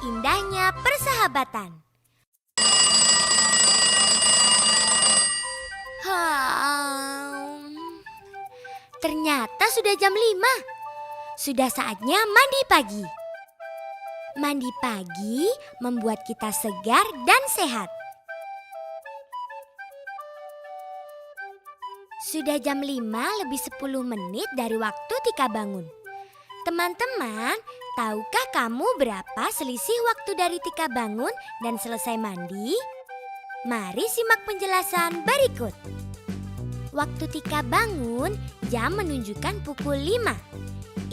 indahnya persahabatan. Ternyata sudah jam 5. Sudah saatnya mandi pagi. Mandi pagi membuat kita segar dan sehat. Sudah jam 5 lebih 10 menit dari waktu Tika bangun. Teman-teman, tahukah kamu berapa selisih waktu dari Tika bangun dan selesai mandi? Mari simak penjelasan berikut. Waktu Tika bangun, jam menunjukkan pukul 5.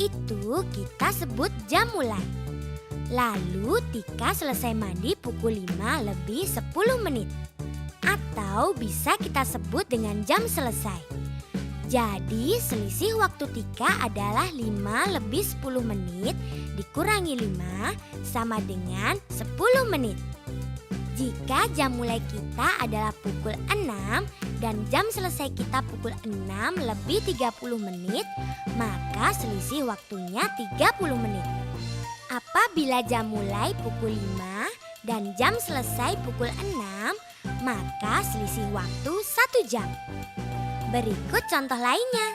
Itu kita sebut jam mulai. Lalu Tika selesai mandi pukul 5 lebih 10 menit. Atau bisa kita sebut dengan jam selesai. Jadi selisih waktu Tika adalah 5 lebih 10 menit dikurangi 5 sama dengan 10 menit. Jika jam mulai kita adalah pukul 6 dan jam selesai kita pukul 6 lebih 30 menit, maka selisih waktunya 30 menit. Apabila jam mulai pukul 5 dan jam selesai pukul 6, maka selisih waktu 1 jam. Berikut contoh lainnya.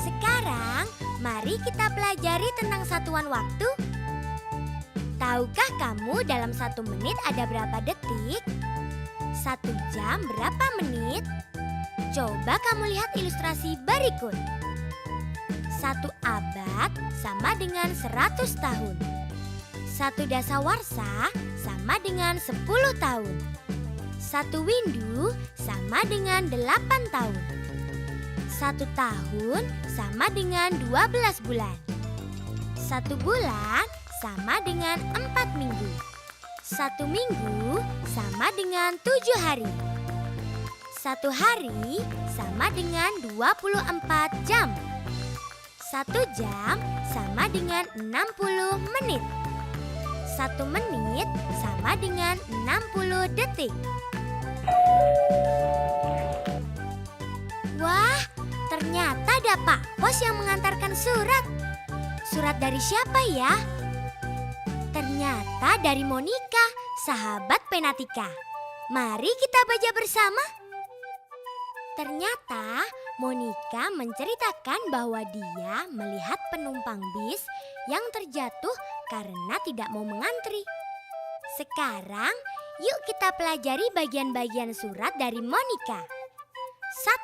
Sekarang, mari kita pelajari tentang satuan waktu. Tahukah kamu dalam 1 menit ada berapa detik? 1 jam berapa menit? Coba kamu lihat ilustrasi berikut. 1 abad sama dengan 100 tahun. 1 dasawarsa sama dengan 10 tahun. 1 windu sama dengan 8 tahun. 1 tahun sama dengan 12 bulan. 1 bulan sama dengan 4 minggu. 1 minggu sama dengan 7 hari. 1 hari sama dengan 24 jam. 1 jam sama dengan 60 menit. 1 menit sama dengan 60 detik. Wah, ternyata ada Pak Pos yang mengantarkan surat. Surat dari siapa ya? Ternyata dari Monica, sahabat Penatika. Mari kita baca bersama. Ternyata Monica menceritakan bahwa dia melihat penumpang bis yang terjatuh karena tidak mau mengantri. Sekarang, yuk kita pelajari bagian-bagian surat dari Monica.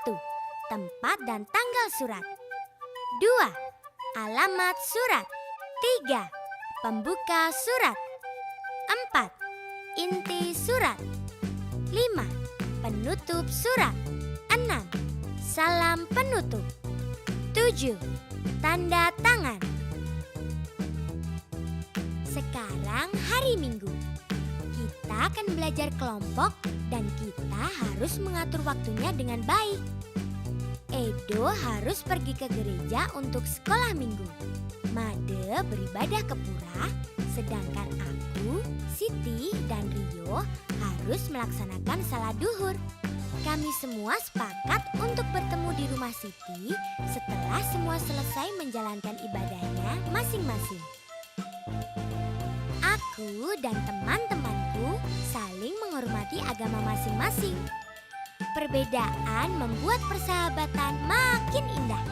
1. Tempat dan tanggal surat. 2. Alamat surat. 3. Pembuka surat. 4. Inti surat. 5. Penutup surat. 6. Salam penutup. 7. Tanda tangan. Sekarang hari Minggu. Kita akan belajar kelompok dan kita harus mengatur waktunya dengan baik. Edo harus pergi ke gereja untuk sekolah minggu. Made beribadah ke pura, sedangkan aku, Siti, dan Rio harus melaksanakan salat duhur. Kami semua sepakat untuk bertemu di rumah Siti setelah semua selesai menjalankan ibadahnya masing-masing. Aku dan teman-temanku saling menghormati agama masing-masing. Perbedaan membuat persahabatan makin indah,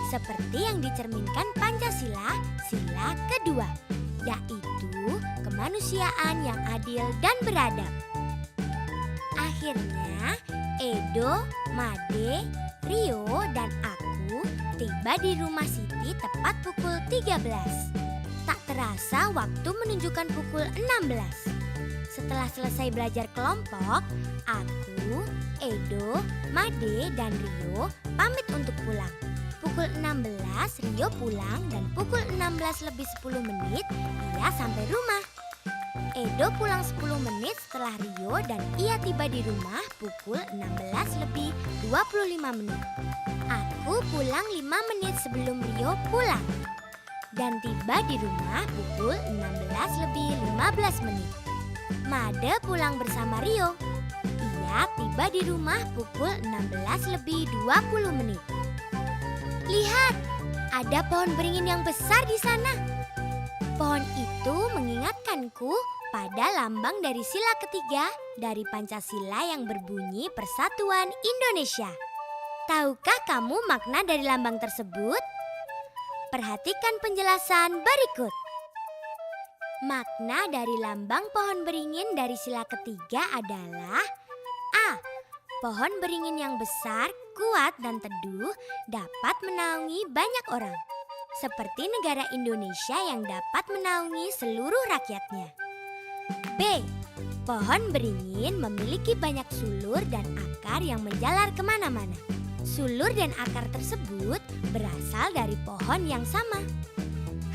seperti yang dicerminkan Pancasila, sila kedua, yaitu kemanusiaan yang adil dan beradab. Akhirnya, Edo, Made, Rio, dan aku tiba di rumah Siti tepat pukul 13. Tak terasa waktu menunjukkan pukul 16. Setelah selesai belajar kelompok, aku, Edo, Made, dan Rio pamit untuk pulang. Pukul 16 Rio pulang dan pukul 16 lebih 10 menit ia sampai rumah. Edo pulang 10 menit setelah Rio dan ia tiba di rumah pukul 16 lebih 25 menit. Aku pulang 5 menit sebelum Rio pulang dan tiba di rumah pukul 16 lebih 15 menit. Made pulang bersama Rio. Ia tiba di rumah pukul 16 lebih 20 menit. Lihat, ada pohon beringin yang besar di sana. Pohon itu mengingatkanku pada lambang dari sila ketiga dari Pancasila yang berbunyi Persatuan Indonesia. Tahukah kamu makna dari lambang tersebut? Perhatikan penjelasan berikut. Makna dari lambang pohon beringin dari sila ketiga adalah A. Pohon beringin yang besar, kuat, dan teduh dapat menaungi banyak orang. Seperti negara Indonesia yang dapat menaungi seluruh rakyatnya. B. Pohon beringin memiliki banyak sulur dan akar yang menjalar kemana-mana. Sulur dan akar tersebut berasal dari pohon yang sama.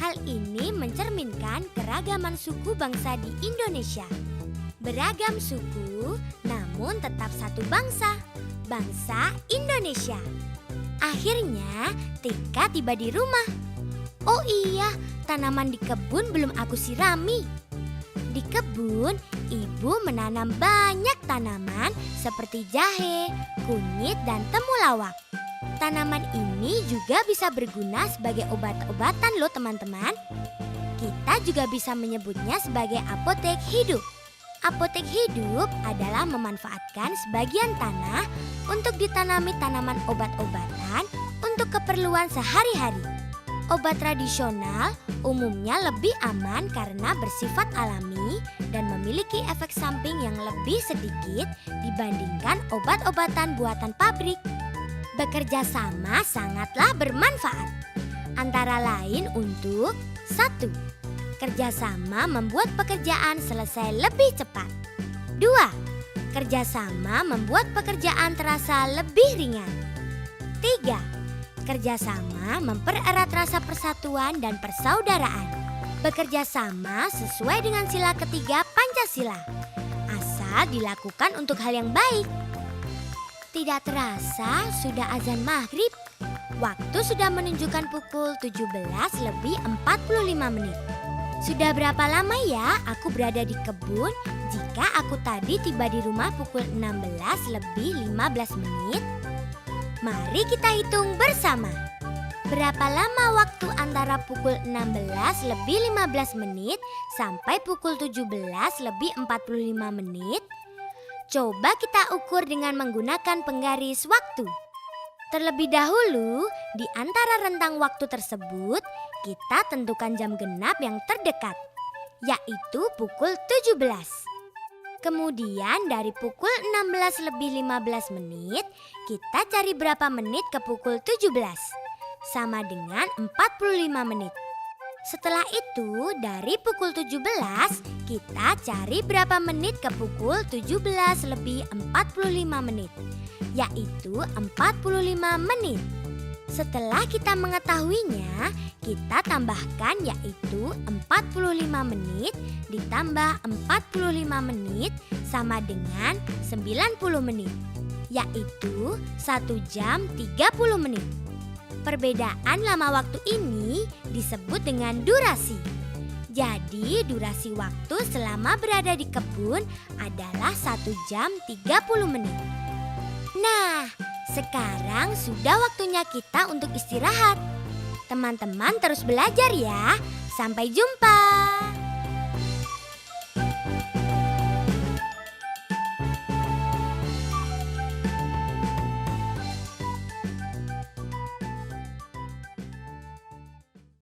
Hal ini mencerminkan keragaman suku bangsa di Indonesia. Beragam suku, namun tetap satu bangsa, bangsa Indonesia. Akhirnya, Tika tiba di rumah. Oh iya, tanaman di kebun belum aku sirami. Di kebun, ibu menanam banyak tanaman seperti jahe, kunyit, dan temulawak. Tanaman ini juga bisa berguna sebagai obat-obatan loh teman-teman. Kita juga bisa menyebutnya sebagai apotek hidup. Apotek hidup adalah memanfaatkan sebagian tanah untuk ditanami tanaman obat-obatan untuk keperluan sehari-hari. Obat tradisional umumnya lebih aman karena bersifat alami dan memiliki efek samping yang lebih sedikit dibandingkan obat-obatan buatan pabrik. Bekerja sama sangatlah bermanfaat. Antara lain untuk 1. Kerjasama membuat pekerjaan selesai lebih cepat. 2. Kerjasama membuat pekerjaan terasa lebih ringan. 3. Kerjasama mempererat rasa persatuan dan persaudaraan. Bekerja sama sesuai dengan sila ketiga Pancasila. Asal dilakukan untuk hal yang baik. Tidak terasa sudah azan maghrib. Waktu sudah menunjukkan pukul 17:45. Sudah berapa lama ya aku berada di kebun jika aku tadi tiba di rumah pukul 16:15? Mari kita hitung bersama. Berapa lama waktu antara pukul 16:15 sampai pukul 17:45? Coba kita ukur dengan menggunakan penggaris waktu. Terlebih dahulu, di antara rentang waktu tersebut, kita tentukan jam genap yang terdekat, yaitu pukul 17. Kemudian dari pukul 16:15, kita cari berapa menit ke pukul 17. Sama dengan 45 menit. Setelah itu, dari pukul 17, kita cari berapa menit ke pukul 17:45, yaitu 45 menit. Setelah kita mengetahuinya, kita tambahkan yaitu 45 menit ditambah 45 menit sama dengan 90 menit, yaitu 1 jam 30 menit. Perbedaan lama waktu ini disebut dengan durasi. Jadi durasi waktu selama berada di kebun adalah 1 jam 30 menit. Nah, sekarang sudah waktunya kita untuk istirahat. Teman-teman terus belajar ya. Sampai jumpa.